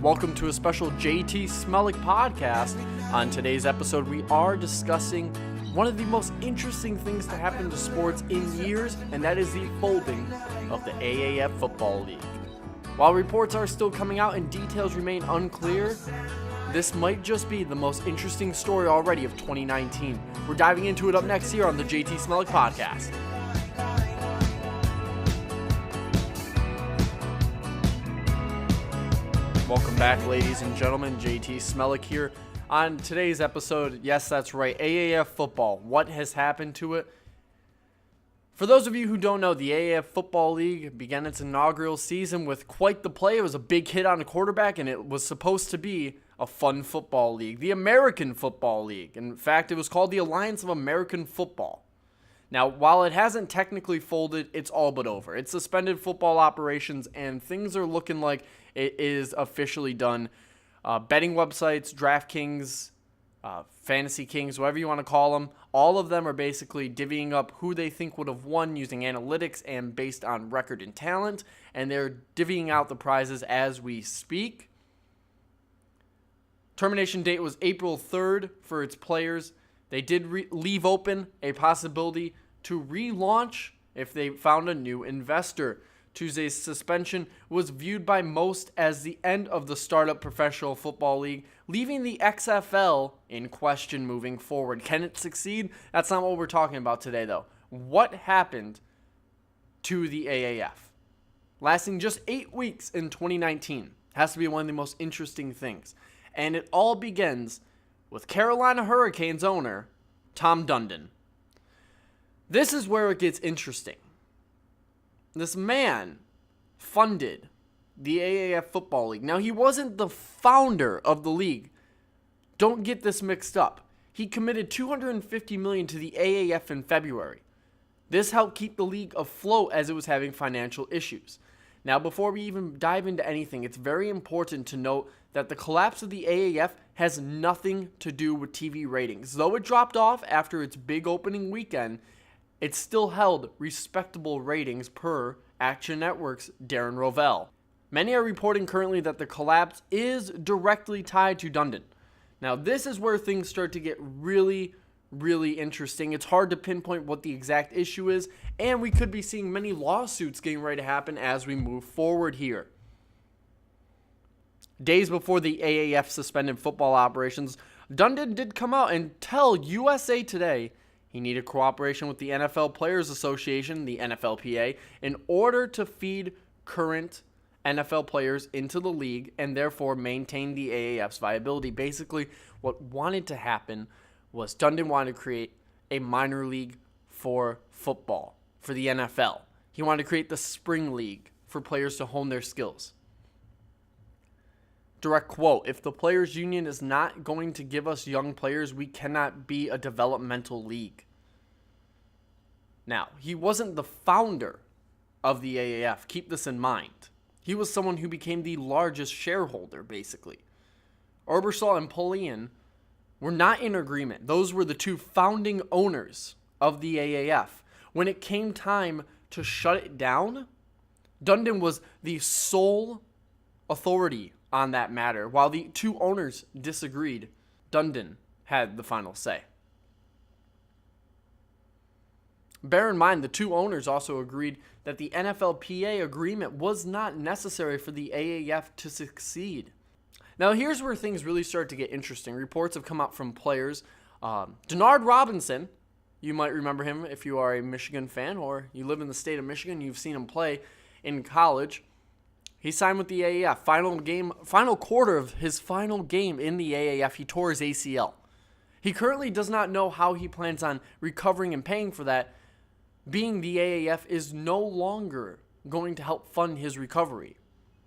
Welcome to a special JT Smelik podcast. On today's episode, we are discussing one of the most interesting things to happen to sports in years, and that is the folding of the AAF Football League. While reports are still coming out and details remain unclear, this might just be the most interesting story already of 2019. We're diving into it up next here on the JT Smelik podcast. Welcome back, ladies and gentlemen. JT Smelik here. On today's episode, yes, that's right, AAF football. What has happened to it? For those of you who don't know, the AAF Football League began its inaugural season with quite the play. It was a big hit on a quarterback, and it was supposed to be a fun football league, the American Football League. In fact, it was called the Alliance of American Football. Now, while it hasn't technically folded, it's all but over. It suspended football operations, and things are looking like it is officially done. Betting websites, DraftKings, Fantasy Kings, whatever you want to call them, all of them are basically divvying up who they think would have won using analytics and based on record and talent, and they're divvying out the prizes as we speak. Termination date was April 3rd for its players. They did leave open a possibility to relaunch if they found a new investor. Tuesday's suspension was viewed by most as the end of the startup professional football league, leaving the XFL in question moving forward. Can it succeed? That's not what we're talking about today, though. What happened to the AAF? Lasting just 8 weeks in 2019 has to be one of the most interesting things. And it all begins with Carolina Hurricanes owner Tom Dundon. This is where it gets interesting. This man funded the AAF Football League. Now, he wasn't the founder of the league. Don't get this mixed up. He committed $250 million to the AAF in February. This helped keep the league afloat as it was having financial issues. Now, before we even dive into anything, it's very important to note that the collapse of the AAF has nothing to do with TV ratings. Though it dropped off after its big opening weekend, it still held respectable ratings per Action Network's Darren Rovell. Many are reporting currently that the collapse is directly tied to Dundon. Now, this is where things start to get really interesting. It's hard to pinpoint what the exact issue is, and we could be seeing many lawsuits getting ready to happen as we move forward here. Days before the AAF suspended football operations, Dundon did come out and tell USA Today he needed cooperation with the NFL Players Association, the NFLPA, in order to feed current NFL players into the league and therefore maintain the AAF's viability. Basically, what wanted to happen was Dundon wanted to create a minor league for football, for the NFL. He wanted to create the spring league for players to hone their skills. Direct quote, "If the players union is not going to give us young players, we cannot be a developmental league." Now, he wasn't the founder of the AAF. Keep this in mind. He was someone who became the largest shareholder, basically. Ebersol and Polian were not in agreement. Those were the two founding owners of the AAF. When it came time to shut it down, Dundon was the sole authority on that matter. While the two owners disagreed, Dundon had the final say. Bear in mind, the two owners also agreed that the NFLPA agreement was not necessary for the AAF to succeed. Now, here's where things really start to get interesting. Reports have come out from players. Denard Robinson, you might remember him if you are a Michigan fan or you live in the state of Michigan, you've seen him play in college. He signed with the AAF. Final quarter of his final game in the AAF, he tore his ACL. He currently does not know how he plans on recovering and paying for that, being the AAF is no longer going to help fund his recovery.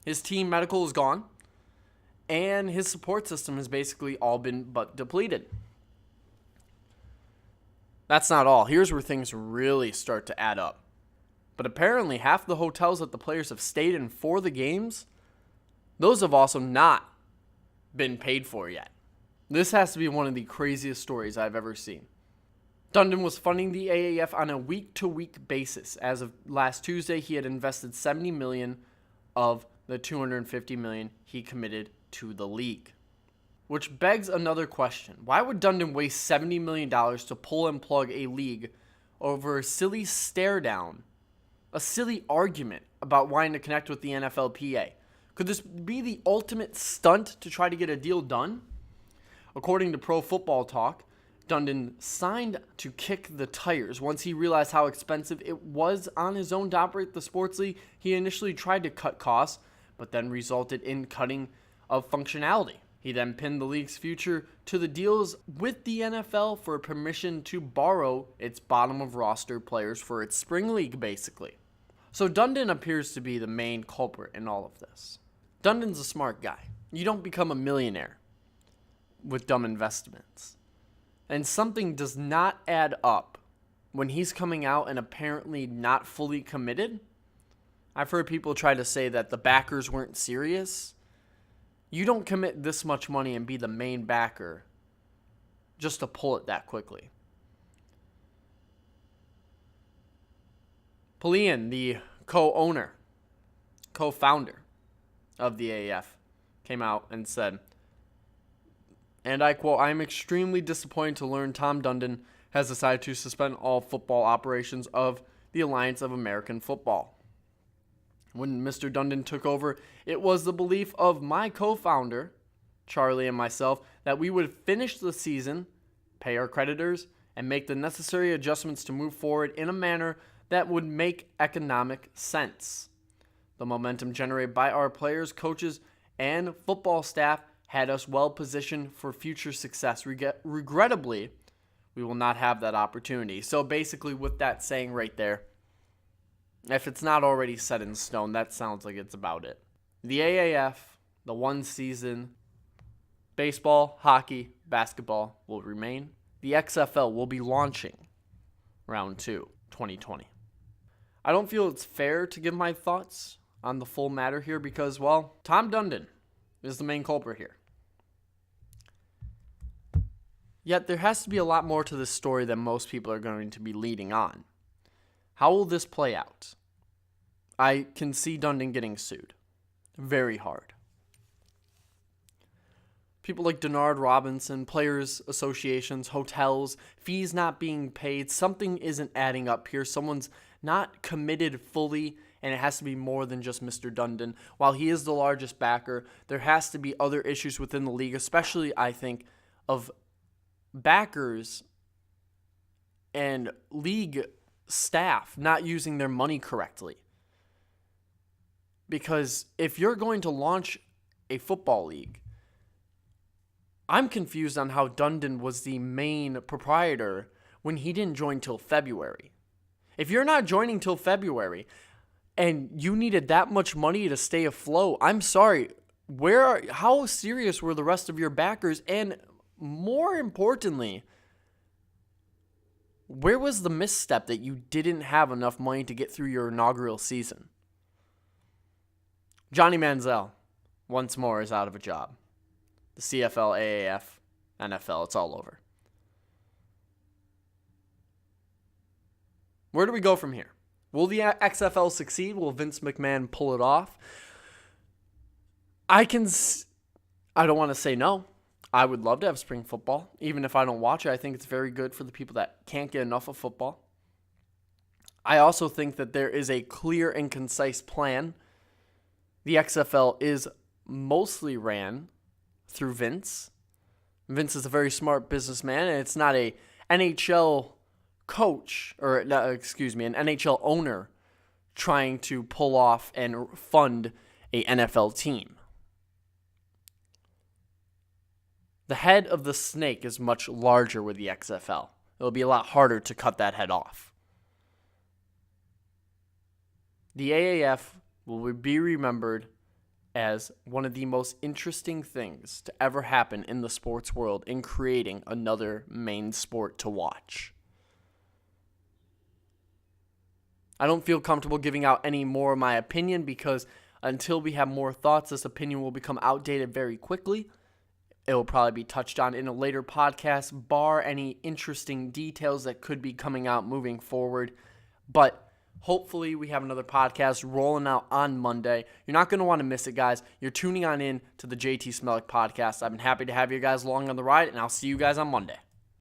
His team medical is gone, and his support system has basically all been but depleted. That's not all. Here's where things really start to add up. But apparently half the hotels that the players have stayed in for the games, those have also not been paid for yet. This has to be one of the craziest stories I've ever seen. Dundon was funding the AAF on a week-to-week basis. As of last Tuesday, he had invested $70 million of the $250 million he committed to the league. Which begs another question. Why would Dundon waste $70 million to pull and plug a league over a silly stare down, a silly argument about wanting to connect with the NFLPA? Could this be the ultimate stunt to try to get a deal done? According to Pro Football Talk, Dundon signed to kick the tires. Once he realized how expensive it was on his own to operate the sports league, he initially tried to cut costs, but then resulted in cutting of functionality. He then pinned the league's future to the deals with the NFL for permission to borrow its bottom of roster players for its spring league, basically. So Dundon appears to be the main culprit in all of this. Dundon's a smart guy. You don't become a millionaire with dumb investments. And something does not add up when he's coming out and apparently not fully committed. I've heard people try to say that the backers weren't serious. You don't commit this much money and be the main backer just to pull it that quickly. Polian, the co-founder of the AAF, came out and said, and I quote, "I am extremely disappointed to learn Tom Dundon has decided to suspend all football operations of the Alliance of American Football. When Mr. Dundon took over, it was the belief of my co-founder, Charlie, and myself that we would finish the season, pay our creditors, and make the necessary adjustments to move forward in a manner that would make economic sense. The momentum generated by our players, coaches, and football staff had us well positioned for future success. Regrettably, we will not have that opportunity." So basically with that saying right there, if it's not already set in stone, that sounds like it's about it. The AAF, the one season, baseball, hockey, basketball will remain. The XFL will be launching round 2, 2020. I don't feel it's fair to give my thoughts on the full matter here because, well, Tom Dundon is the main culprit here. Yet there has to be a lot more to this story than most people are going to be leading on. How will this play out? I can see Dundon getting sued. Very hard. People like Denard Robinson, players associations, hotels, fees not being paid. Something isn't adding up here. Someone's not committed fully, and it has to be more than just Mr. Dundon. While he is the largest backer, there has to be other issues within the league, especially, I think, of backers and league staff not using their money correctly. Because if you're going to launch a football league, I'm confused on how Dundon was the main proprietor when he didn't join till February. If you're not joining till February and you needed that much money to stay afloat, I'm sorry, how serious were the rest of your backers? And more importantly, where was the misstep that you didn't have enough money to get through your inaugural season? Johnny Manziel, once more, is out of a job. The CFL, AAF, NFL, it's all over. Where do we go from here? Will the XFL succeed? Will Vince McMahon pull it off? I don't want to say no. I would love to have spring football. Even if I don't watch it, I think it's very good for the people that can't get enough of football. I also think that there is a clear and concise plan. The XFL is mostly ran through Vince. Vince is a very smart businessman, and it's not a NHL coach, or an NHL owner trying to pull off and fund a NFL team. The head of the snake is much larger with the XFL. It'll be a lot harder to cut that head off. The AAF will be remembered as one of the most interesting things to ever happen in the sports world in creating another main sport to watch. I don't feel comfortable giving out any more of my opinion because until we have more thoughts, this opinion will become outdated very quickly. It will probably be touched on in a later podcast, bar any interesting details that could be coming out moving forward. But Hopefully, we have another podcast rolling out on Monday. You're not going to want to miss it, guys. You're tuning on in to the JT Smelik podcast. I've been happy to have you guys along on the ride, and I'll see you guys on Monday.